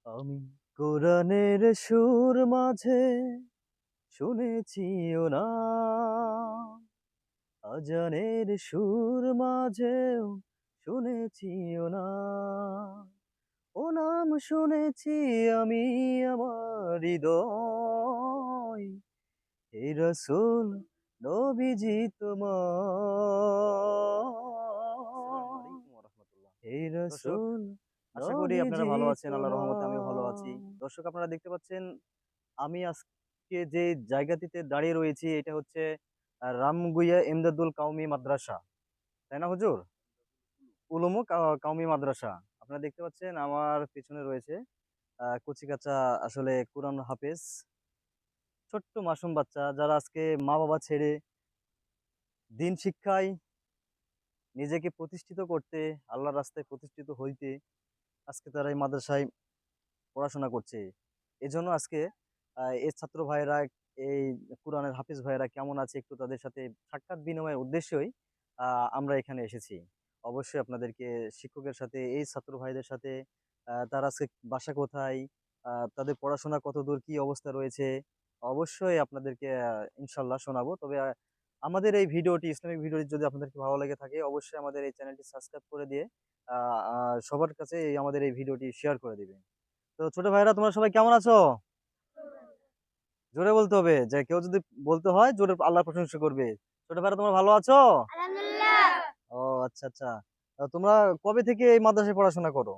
আমি কোরআনের সুর মাঝে শুনেছি ও না, আজানের সুর মাঝেও শুনেছি ও না, ও নাম শুনেছি আমি আমার হৃদয়, হে রাসূল নবীজি তোমার, হে দর্শক, রাসূল আশা করি আপনারা নবীজি ভালো আছেন। আল্লাহর রহমতে আমিও ভালো আছি। তোমার। দর্শক, আপনারা দেখতে পাচ্ছেন আমি আজকে যে জায়গাটিতে দাঁড়িয়ে রয়েছি এটা হচ্ছে রামগুইয়া ইমদাদুল কাওমি মাদ্রাসা, তাই না হুজুর? উলুমু কাওমি মাদ্রাসা। আপনারা দেখতে পাচ্ছেন আমার পিছনে রয়েছে কচিকাঁচা আসলে কুরআন হাফেজ ছোট্ট মাসুম বাচ্চা যারা আজকে মা-বাবা ছেড়ে দিন শিক্ষায় নিজেকে প্রতিষ্ঠিত করতে, আল্লাহর রাস্তায় প্রতিষ্ঠিত হইতে আজকে তারা এই মাদ্রাসায় পড়াশোনা করছে। এজন্য আজকে এই ছাত্র ভাইয়েরা, এই কুরআনের হাফিজ ভাইয়েরা কেমন আছে একটু তাদের সাথে সাক্ষাৎ বিনিময়ের উদ্দেশ্যই আমরা এখানে এসেছি। অবশ্যই আপনাদেরকে শিক্ষকের সাথে, এই ছাত্র ভাইদের সাথে তারা আজকে বাসা কোথায়, তাদের পড়াশোনা কতদূর, কি অবস্থা রয়েছে, অবশ্যই আপনাদেরকে ইনশাআল্লাহ শোনাবো। তবে আমাদের এই ভিডিওটি, ইসলামিক ভিডিওটি যদি আপনাদেরকে ভালো লেগে থাকে অবশ্যই আমাদের এই চ্যানেলটি সাবস্ক্রাইব করে দিয়ে আ আ সবার কাছে আমাদের এই ভিডিওটি শেয়ার করে দিবেন। তো ছোট ভাইরা তোমরা সবাই কেমন আছো? জোরে বলতে হবে, যে কেউ যদি বলতে হয় জোরে আল্লাহর প্রশংসা করবে। ছোট ভাইরা তোমরা ভালো আছো? আলহামদুলিল্লাহ। ও আচ্ছা, আচ্ছা। তোমরা কবে থেকে এই মাদ্রাসায় পড়াশোনা করো?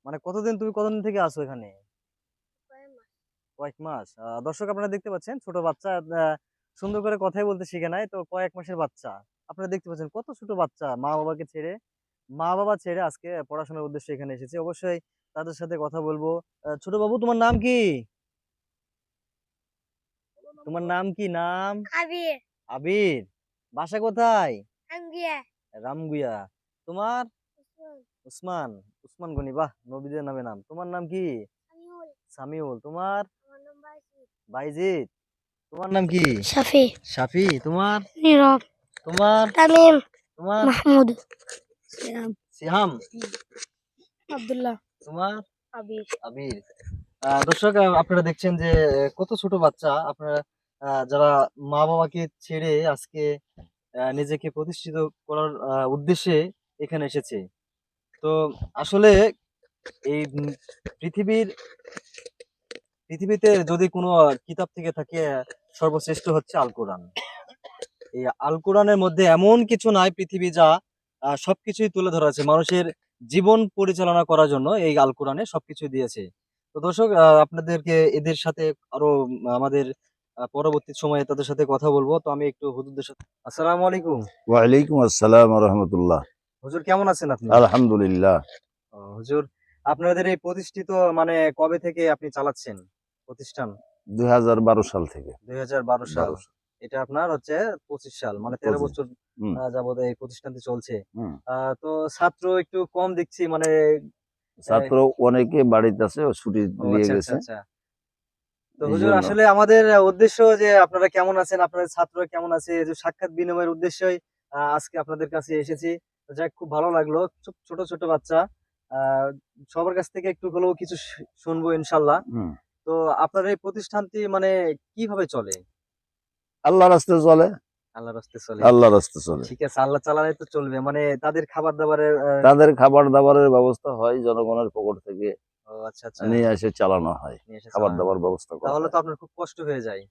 মানে কতদিন থেকে আছো এখানে? কয়েক মাস। দর্শক, আপনারা দেখতে পাচ্ছেন ছোট বাচ্চা সুন্দর করে কথাই বলতে শিখে নাই। তো কয়েক মাসের বাচ্চা। আপনারা দেখতে পাচ্ছেন কত ছোট বাচ্চা মা-বাবা ছেড়ে আজকে পড়াশোনার উদ্দেশ্যে এখানে এসেছে। অবশ্যই তাদের সাথে কথা বলবো। ছোট বাবু, তোমার নাম কি? তোমার নাম কি? নাম? আবির। আবির। বাসা কোথায়? আঙ্গিয়া। রামগুইয়া। তোমার? উসমান। উসমান। উসমান গনি, বাহ! নবীদের নামে নাম। তোমার নাম কি? সামিউল। সামিউল। তোমার? আমার নাম বাইসির। বাইজিদ। তোমার নাম কি? শাফি। শাফি। তোমার? নীরব। তোমার? তামিম। তোমার? মাহমুদ। সিয়াম। সিহাম। আব্দুল্লাহ। তোমার? আবির। আবির। দর্শক, আপনারা দেখছেন যে কত ছোট বাচ্চা আপনারা, যারা মা-বাবাকে ছেড়ে আজকে নিজেকে প্রতিষ্ঠিত করার উদ্দেশ্যে এখানে এসেছে। তো আসলে এই পৃথিবীর পৃথিবীতে যদি কোনো কিতাব থেকে থাকে, সর্বশ্রেষ্ঠ হচ্ছে আল কোরআন। এই আল কোরআনের মধ্যে এমন কিছু নাই পৃথিবী যা সবকিছুই তুলে ধরা আছে মানুষের জীবন পরিচালনা করার জন্য। এই আল কোরআনে সবকিছু দিয়েছে। তো দর্শক, আপনাদেরকে এদের সাথে আরো আমাদের পরবর্তী সময়ে তাদের সাথে কথা বলবো। তো আমি একটু হুজুরদের সাথে, আসসালামু আলাইকুম। ওয়ালাইকুম আসসালাম রহমতুল্লাহ। হুজুর কেমন আছেন আপনি? আলহামদুলিল্লাহ। হুজুর, আপনাদের এই প্রতিষ্ঠিত মানে কবে থেকে আপনি চালাচ্ছেন প্রতিষ্ঠান? 2012 সাল থেকে। 2012 সাল। 12 এটা আপনার হচ্ছে 25 সাল, মানে 13 25। বছর হুম যাবত এই প্রতিষ্ঠানটি চলছে। হুম। তো ছাত্র একটু কম দেখছি, মানে ছাত্র অনেকে বাড়িতে আছে, ও ছুটি ও নিয়ে আচ্ছা, আচ্ছা, গেছে আচ্ছা। তো এই হুজুর, জন্য। আসলে আমাদের উদ্দেশ্য যে আপনারা কেমন আছেন, আপনাদের ছাত্ররা কেমন আছে, এই যে সাক্ষাৎ বিনিময়ের উদ্দেশ্যই আজকে আপনাদের কাছে এসেছি। তো যাক, খুব ভালো লাগলো। ছোট, ছোট বাচ্চা। আ সবার কাছ থেকে একটু হলেও কিছু শুনবো ইনশাআল্লাহ। হুম। তো আপনার এই প্রতিষ্ঠানটি মানে কিভাবে চলে? আল্লাহ রাস্তায় চলে। আল্লাহর রাস্তায় চলে। আল্লাহ রাস্তায় চলে। ঠিক আছে, আল্লাহ চালালে তো চলবে। মানে তাদের খাবার-দাবারের তাদের খাবার দাবারের ব্যবস্থা হয় জনগণের পকেট থেকে, ও আচ্ছা, আচ্ছা। নিয়ে এসে চালানো হয়। নিয়ে এসে খাবার চালানো হয়। দাবার ব্যবস্থা করা তাহলে হয়। তো আপনার খুব কষ্ট হয়ে যায়।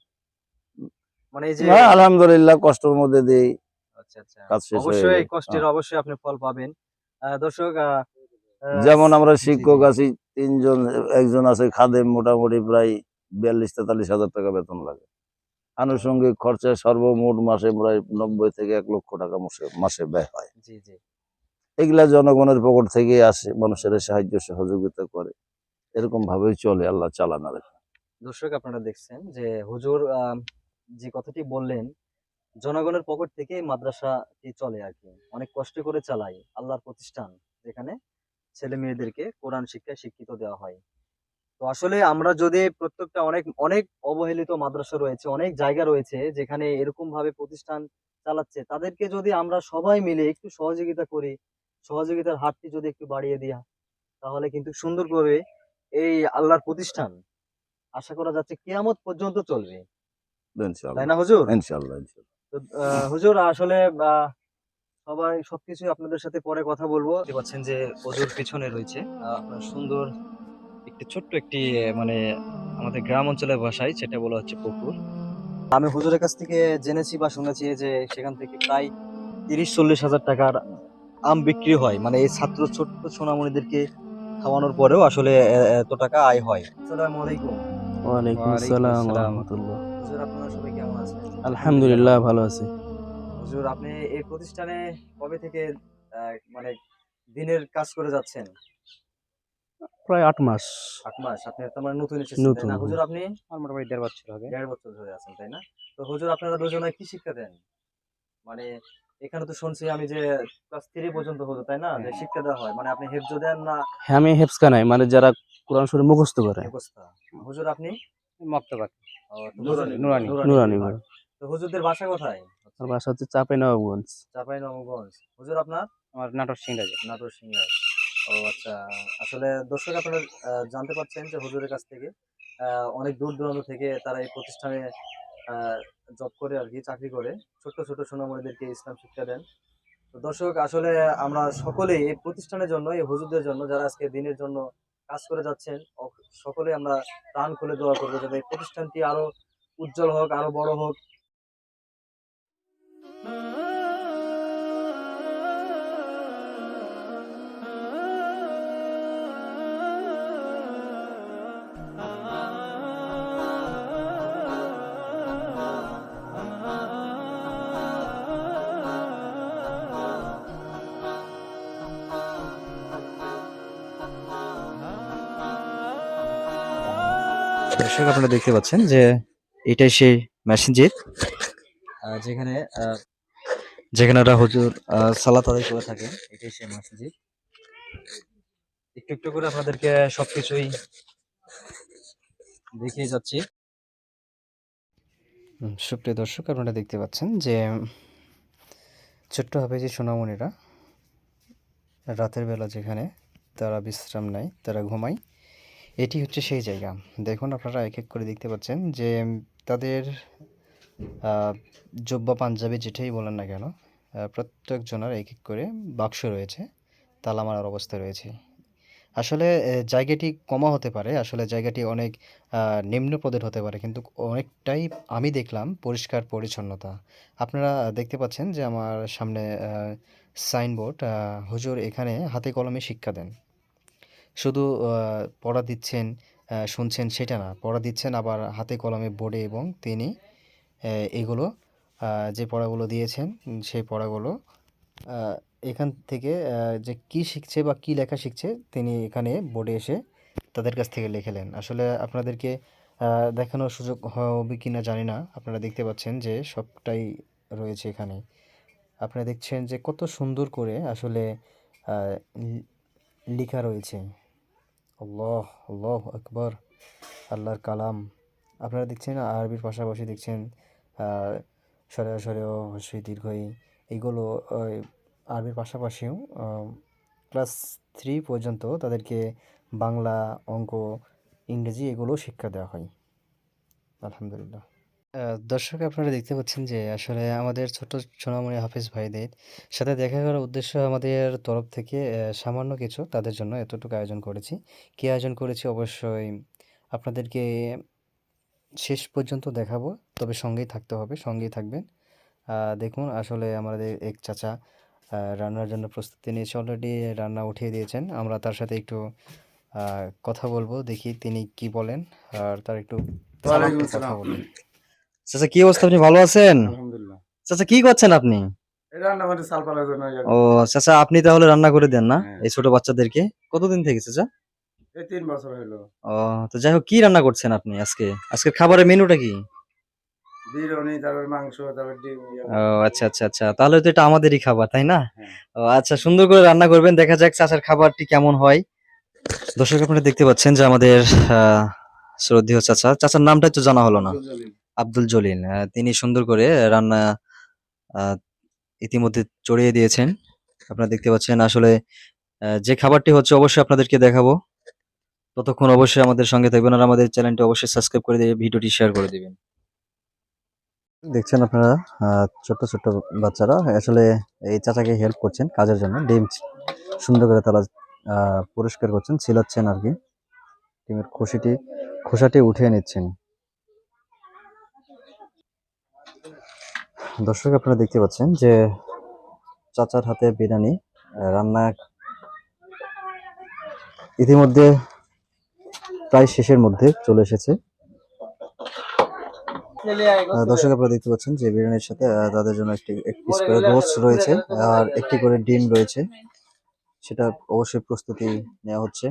মানে এই যে না, আলহামদুলিল্লাহ, কষ্টের মধ্যে দিয়েই আচ্ছা, আচ্ছা। কাজ শেষ হয়ে অবশ্যই যায়। কষ্টের অবশ্যই আপনি ফল পাবেন। দর্শক, আ যেমন আমরা জি, জি। শিক্ষক আছি 3 জন, একজন আছে খাদেম, মোটামুটি প্রায় 42-43 হাজার টাকা বেতন লাগে। আনুষঙ্গিক খরচা সর্বমোট মাসে প্রায় 90 থেকে 1 লক্ষ টাকা মাসে ব্যয় হয়। জি, জি। এগুলা জনগণের পকেট থেকে আসে, মানুষের সাহায্য সহযোগিতা করে, এরকম ভাবেই চলে, আল্লাহ চালান। আর দর্শক, আপনারা দেখছেন যে হুজুর যে কথাটি বললেন, জনগণের পকেট থেকে এই মাদ্রাসাটি চলে আরকি। অনেক কষ্ট করে চালায় আল্লাহর প্রতিষ্ঠান, যেখানে ছেলে-মেয়েদেরকে কোরআন শিক্ষায় শিক্ষিত দেওয়া হয়। তো আসলে আমরা যদি প্রত্যেকটা অনেক, অনেক অবহেলিত মাদ্রাসা রয়েছে, অনেক জায়গা রয়েছে যেখানে এরকম ভাবে প্রতিষ্ঠান চালাচ্ছে। তাদেরকে যদি আমরা সবাই মিলে একটু সহযোগিতা করি, সহযোগিতার হাতটি যদি একটু বাড়িয়ে দিই, তাহলে কিন্তু সুন্দর করে এই আল্লাহর প্রতিষ্ঠান আশা করা যাচ্ছে কিয়ামত পর্যন্ত চলবে, তাই ইনশাআল্লাহ না হুজুর? ইনশাআল্লাহ ইনশাআল্লাহ। তো হুজুর আসলে সবাই সবকিছু আপনাদের সাথে পরে কথা বলবো। দেখতে পাচ্ছেন যে হুজুর পিছনে রয়েছে আপনার সুন্দর একটি ছোট্ট একটি মানে আমাদের গ্রাম অঞ্চলের ভাষায় সেটা বলা হচ্ছে পুকুর। আমি হুজুরের কাছ থেকে জেনেছি বা শুনেছি যে সেখান থেকে প্রায় ৩০-৪০ হাজার টাকার আম বিক্রি হয়, মানে এই ছাত্র ছোট্ট সোনামণিদেরকে খাওয়ানোর পরেও আসলে এত টাকা আয় হয়। আসসালামু আলাইকুম। ওয়ালাইকুম আসসালাম ওয়া রাহমাতুল্লাহ। হুজুর আপনারা সবাই কেমন আছেন? আলহামদুলিল্লাহ ভালো আছি। হুজুর আপনি এই প্রতিষ্ঠানে কবে থেকে মানে দিনের কাজ করে যাচ্ছেন? প্রায় ৮ মাস। ৮ মাস। আপনি তার মানে নতুন এসেছেন, তাই নতুন। না? হুজুর আপনি আমার মোটামুটি ১.৫ বছর হবে। ১.৫ বছর ধরে আছেন, তাই না? তো হুজুর আপনারা দুজনে কি শিক্ষা দেন? মানে এখানে তো শুনছি আমি যে ক্লাস ৩ পর্যন্ত হতো, তাই না? যে শিক্ষা দেওয়া হয়। মানে আপনি হেফজ দেন না হ্যাঁ, আমি হেফজখানায় মানে যারা কোরআন শরীফ মুখস্থ করে। মুখস্থ? হুজুর আপনি? মক্তবাদ। ও, তো নুরানি নুরানি। নুরানি নুরানি বিভাগ। ভাই। তো হুজুরদের বাসা কোথায়? আমার বাসা হচ্ছে চাঁপাইনবাবগঞ্জ। চাঁপাইনবাবগঞ্জ। হুজুর আপনার? আমার নাটোর সিংড়াজে। নাটোর সিংড়ায়। ও আচ্ছা। আসলে দর্শক আপনারা জানতে পারছেন যে হুজুরের কাছ থেকে আ অনেক দূর দূরান্ত থেকে তারা এই প্রতিষ্ঠানে আ জব করে আরকি, চাকরি করে। ছোট্ট, ছোট সোনামণিদেরকে ইসলাম শিক্ষা দেন। তো দর্শক আসলে আমরা সকলেই এই প্রতিষ্ঠানের জন্য, এই হুজুরদের জন্য যারা আজকে দিনের জন্য কাজ করে যাচ্ছেন, সকলেই আমরা প্রাণ খুলে দোয়া করব যাতে এই প্রতিষ্ঠানটি আরো উজ্জ্বল হোক, আরো বড় হোক। দর্শক আপনারা দেখতে পাচ্ছেন যে এটাই সেই মসজিদ যেখানে যেখানে ওরা হুজুর সালাত আদায় করে থাকেন। এটাই সেই মসজিদ। একটু একটু করে আপনাদেরকে সবকিছুই দেখিয়ে যাচ্ছি। সুপ্রিয় দর্শক আপনারা দেখতে পাচ্ছেন যে ছোট্ট হাফেজি সোনামণিরা রাতের বেলা যেখানে তারা বিশ্রাম নেয়, তারা ঘুমায়, এটি হচ্ছে সেই জায়গা। দেখুন আপনারা এক এক করে দেখতে পাচ্ছেন যে তাদের জুব্বা পাঞ্জাবি যেটাই বলেন না কেন, প্রত্যেকজনের এক এক করে বাক্স রয়েছে, তালা মারার অবস্থা রয়েছে। আসলে জায়গাটি কমা হতে পারে, আসলে জায়গাটি অনেক নিম্ন পদের হতে পারে, কিন্তু অনেকটাই আমি দেখলাম পরিষ্কার পরিচ্ছন্নতা। আপনারা দেখতে পাচ্ছেন যে আমার সামনে সাইনবোর্ড, হুজুর এখানে হাতে কলমে শিক্ষা দেন। শুধু পড়া দিচ্ছেন, শুনছেন সেটা না, পড়া দিচ্ছেন আবার হাতে কলমে বোর্ডে, এবং তিনি এগুলো যে পড়াগুলো দিয়েছেন সেই পড়াগুলো এখান থেকে যে কি শিখছে বা কি লেখা শিখছে তিনি এখানে বোর্ডে এসে তাদের কাছ থেকে লিখে নেন। আসলে আপনাদেরকে দেখানোর সুযোগ হবে কিনা জানি না। আপনারা দেখতে পাচ্ছেন যে সবটাই রয়েছে এখানে। আপনারা দেখছেন যে কত সুন্দর করে আসলে লেখা রয়েছে। আল্লাহ আল্লাহু আকবার, আল্লাহর কালাম। আপনারা দেখছেন আরবির পাশাপাশি দেখছেন সরেয়া সরেয় হস্যই দীর্ঘই, এগুলো আরবির পাশাপাশিও ক্লাস 3 পর্যন্ত তাদেরকে বাংলা, অঙ্ক, ইংরেজি এগুলো শিক্ষা দেওয়া হয়। আলহামদুলিল্লাহ। দর্শক আপনারা দেখতে পাচ্ছেন যে আসলে আমাদের ছোট সোনামণি হাফেজ ভাইদের সাথে দেখা করার উদ্দেশ্য আমাদের তরফ থেকে সামান্য কিছু তাদের জন্য এতটুকু আয়োজন করেছি। কী আয়োজন করেছি অবশ্যই আপনাদেরকে শেষ পর্যন্ত দেখাবো, তবে সঙ্গেই থাকতে হবে, সঙ্গেই থাকবেন। দেখুন আসলে আমাদের এক চাচা রান্নার জন্য প্রস্তুতি নিয়েছে, অলরেডি রান্না উঠিয়ে দিয়েছেন। আমরা তার সাথে একটু কথা বলবো, দেখি তিনি কি বলেন, আর তার একটু কথা বলি। চাচা কি অবস্থা, আপনি ভালো আছেন? আলহামদুলিল্লাহ। চাচা কি করছেন আপনি? এই রান্না করে চাল পালার জন্য ও চাচা, আপনি তাহলে রান্না করে দেন না হ্যাঁ। এই ছোট বাচ্চাদেরকে? কতদিন থেকে চাচা? এই ৩ বছর হইলো। ও, তো যাই হোক, কি রান্না করছেন আপনি আজকে? আজকের খাবারের মেনুটা কি? বিরিয়ানি, তারপর মাংস, তারপর ডিম। ও আচ্ছা আচ্ছা আচ্ছা, তাহলে তো এটা আমাদেরই খাবার, তাই না? হ্যাঁ। ও আচ্ছা, সুন্দর করে রান্না করবেন, দেখা যাক চাচার খাবারটি কেমন হয়। দর্শক আপনারা দেখতে পাচ্ছেন যে আমাদের শ্রদ্ধেয় চাচা, চাচার নামটা একটু জানা হলো না। আব্দুল জলিল, তিনি সুন্দর করে রান্না ইতিমধ্যে চড়িয়ে দিয়েছেন। আপনারা দেখতে পাচ্ছেন আসলে যে খাবারটি হচ্ছে অবশ্যই আপনাদেরকে দেখাবো। ততক্ষণ অবশ্যই আমাদের সঙ্গে থাকবেন আর আমাদের চ্যানেলটি অবশ্যই সাবস্ক্রাইব করে দিয়ে ভিডিওটি শেয়ার করে দিবেন। দেখছেন আপনারা ছোট্ট ছোট্ট বাচ্চারা আসলে এই চাচাকে হেল্প করছেন কাজের জন্য। ডিম সুন্দর করে তারা পরিষ্কার করছেন, ছিলাচ্ছেন আর কি। ডিমের খোসাটি উঠিয়ে নিচ্ছেন। দর্শক আপনারা দেখতে পাচ্ছেন যে চাচার হাতে বিরিয়ানি রান্না ইতিমধ্যে প্রায় শেষের মধ্যে চলে এসেছে। দর্শক আপনারা দেখতে পাচ্ছেন যে বিরিয়ানির সাথে তাদের জন্য এক পিস করে রোস্ট রয়েছে আর একটি করে ডিম রয়েছে, সেটা অবশ্যই প্রস্তুতি নেওয়া হচ্ছে।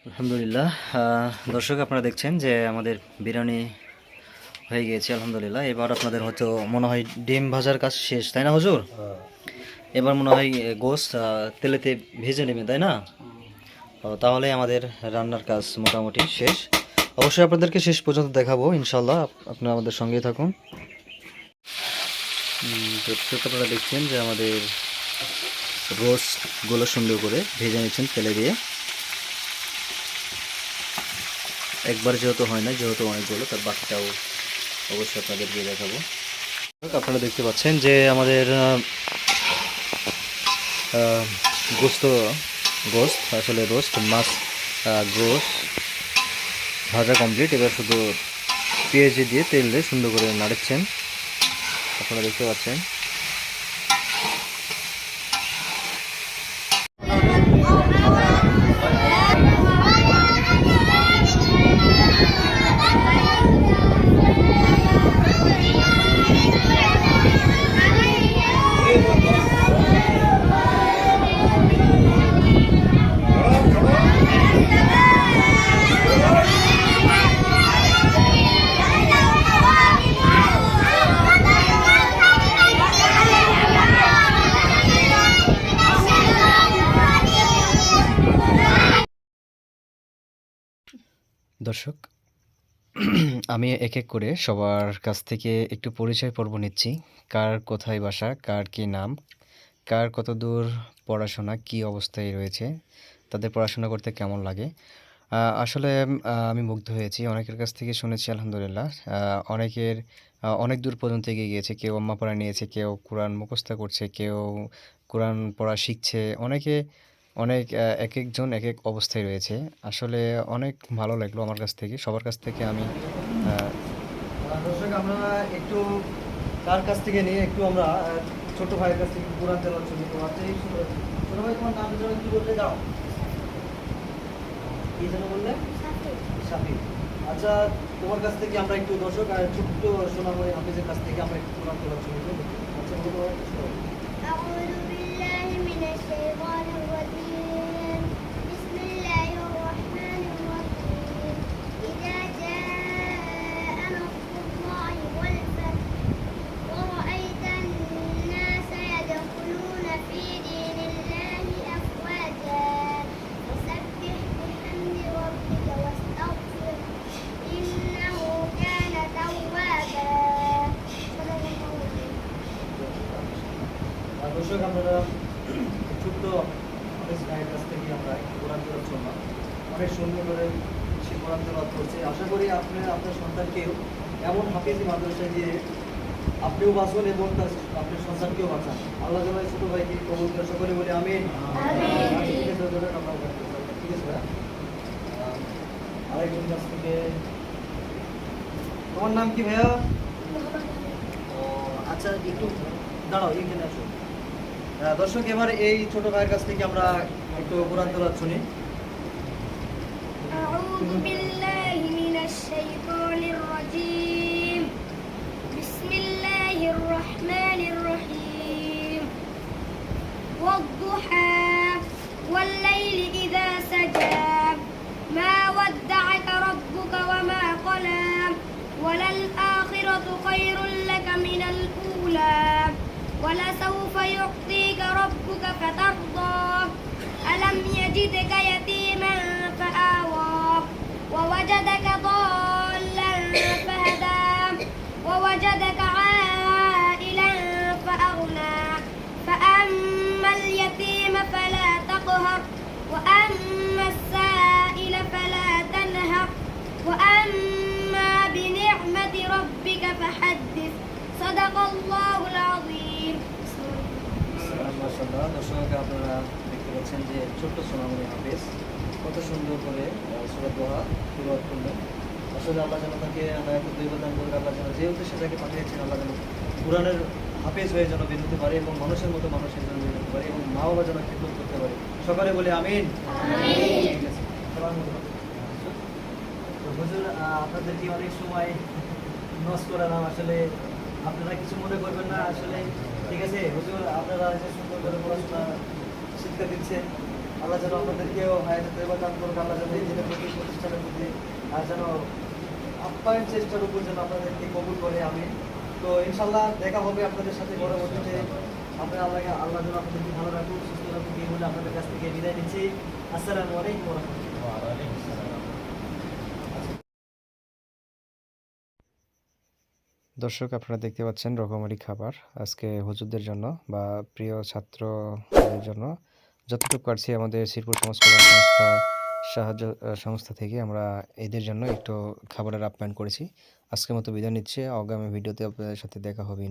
আলহামদুলিল্লাহ দর্শক আপনারা দেখছেন যে আমাদের বিরিয়ানি হয়ে গিয়েছে আলহামদুলিল্লাহ। এবার আপনাদের হয়তো মনে হয় ডিম ভাজার কাজ শেষ, তাই না হুজুর? এবার মনে হয় গোশত তেলেতে ভেজে নেবেন, তাই না? তাহলে আমাদের রান্নার কাজ মোটামুটি শেষ। অবশ্যই আপনাদেরকে শেষ পর্যন্ত দেখাবো ইনশাল্লাহ, আপনারা আমাদের সঙ্গেই থাকুন। দর্শক আপনারা দেখছেন যে আমাদের রোস্টগুলো সুন্দর করে ভেজে নিচ্ছেন তেলে দিয়ে। একবার যেহেতু হয় না, যেহেতু অনেকগুলো, তার বাকিটাও অবশ্যই আপনাদেরকে দেখাবো। আপনারা দেখতে পাচ্ছেন যে আমাদের গোস্ত আসলে রোস্ট মাছ গোস্ত ভাজা কমপ্লিট। এবার শুধু পেঁয়াজি দিয়ে তেল দিয়ে সুন্দর করে নাড়াচ্ছেন, আপনারা দেখতে পাচ্ছেন। দর্শক আমি এক এক করে সবার কাছ থেকে একটু পরিচয় পর্ব নিচ্ছি। কার কোথায় বাসা, কার কি নাম, কার কত দূর পড়াশোনা, কি অবস্থায় রয়েছে, তাদের পড়াশোনা করতে কেমন লাগে। আসলে আমি মুগ্ধ হয়েছি, অনেকের কাছ থেকে শুনেছি আলহামদুলিল্লাহ। অনেকের অনেক দূর পর্যন্ত এগিয়ে গিয়েছে, কেউ আম্মা পড়া নিয়েছে, কেউ কোরআন মুখস্থ করছে, কেউ কোরআন পড়া শিখছে, অনেকে অনেক এক একজন এক এক অবস্থায় রয়েছে। আসলে অনেক ভালো লাগলো আমার কাছ থেকে, সবার কাছ থেকে আমি দর্শক আমরা একটু কার কাছ থেকে নিয়ে একটু আমরা ছোট ভাইয়ের কাছ থেকে কোরআন তেলাওয়াত শুনি। তো আচ্ছা এই ছোট ভাই তোমার নাম যেন কি বললে দাও, কি যেন বললে? শাফি। আচ্ছা তোমার কাছ থেকে আমরা একটু দর্শক আর ছোট্ট সোনামণি হাফিজের কাছ থেকে আমরা একটু কোরআন তেলাওয়াত শুনি। আচ্ছা বলো। أعوذ بالله من الشيطان الرجيم بسم الله الرحمن الرحيم إذا جاء نصر الله والفتح ورأيت الناس يدخلون في دين الله أفواجا فسبح بحمد ربك واستغفره إنه كان توابا দর্শক আপনারা ছোট্ট হাফিজ ভাইয়ের কাছ থেকে আমরা একটু কোরআন তেলাওয়াত শুনলাম। অনেক সুন্দর করে সে কোরআন তেলাওয়াত করছে। আশা করি আপনার সন্তানকেও এমন হাফিজি মাদ্রাসায় দিয়ে আপনিও বাঁচুন এবং আপনার সন্তানকেও বাঁচান। আল্লাহ যেন ছোট ভাইকে কবুল করে, সকলে বলি আমিন। ঠিক আছে ভাইয়া। আরেকজন কাছ থেকে, তোমার নাম কি ভাইয়া? ও আচ্ছা একটু দাঁড়াও, এখানে আসো। দর্শক এবার এই ছোট ভাইয়ের কাছ থেকে আমরা একটু কোরআন তেলাওয়াত শুনি। أعوذ بالله من الشيطان الرجيم بسم الله الرحمن الرحيم والضحى والليل إذا سجى ما ودعك ربك وما قلى وللآخرة خير لك من الأولى ولسوف يعطيك ربك فترضى ألم يجدك يتيما فآوى ووجدك ضالا فهدى ووجدك عائلا فأغنى فأما اليتيم صدق الله العظيم. মাশাআল্লাহ, দর্শক আপনারা দেখতে পাচ্ছেন যে ছোট্ট সোনামণি হাফেজ কত সুন্দর করে সূরা দোহা তিলাওয়াত করলেন। আসলে আল্লাহ যেন তাকে হায়াতুল তৈয়বা দান করুক, আল্লাহ যেন যে উদ্দেশ্যে তাকে পাঠিয়েছেন আল্লাহ যেন কোরআনের হাফেজ হয়ে যেন বের হতে পারে এবং মানুষের মতো মানুষের জন্য বের হতে পারে এবং মা বাবা যেন খেদমত করতে পারে। সকালে বলে আমিন। ঠিক আছে। তো হুজুর, আপনাদেরকে অনেক সময় নষ্ট করালাম, আসলে আপনারা কিছু মনে করবেন না। আসলে ঠিক আছে হুজুর, আপনারা যে সুন্দর করে পড়াশোনা শিক্ষা দিচ্ছেন, আল্লাহ যেন আপনাদেরকেও হায়াতে তৈবা দান করুক, আল্লাহ যেন এই দিনের প্রতি প্রতিষ্ঠানের প্রতি যেন আপ্যায়ন চেষ্টার উপর যেন আপনাদেরকে কবুল করে। আমি তো ইনশাল্লাহ দেখা হবে আপনাদের সাথে পরবর্তীতে। আপনারা আল্লাহ যেন আপনাদেরকে ভালো রাখুন, সুস্থ রাখুন, এই বলে আপনাদের কাছ থেকে বিদায় নিচ্ছি। আসসালামু আলাইকুম ওয়া রাহমাতুল্লাহ। দর্শক আপনারা দেখতে পাচ্ছেন রকমারি খাবার আজকে হুজুরদের জন্য বা প্রিয় ছাত্রদের জন্য যতটুকু পারছি আমাদের শ্রীপুর সমাজ কল্যাণ সংস্থা থেকে আমরা এদের জন্য একটু খাবারের আপ্যায়ন করেছি। আজকের মতো বিদায় নিচ্ছে, আগামী ভিডিওতে আপনাদের সাথে দেখা হবে।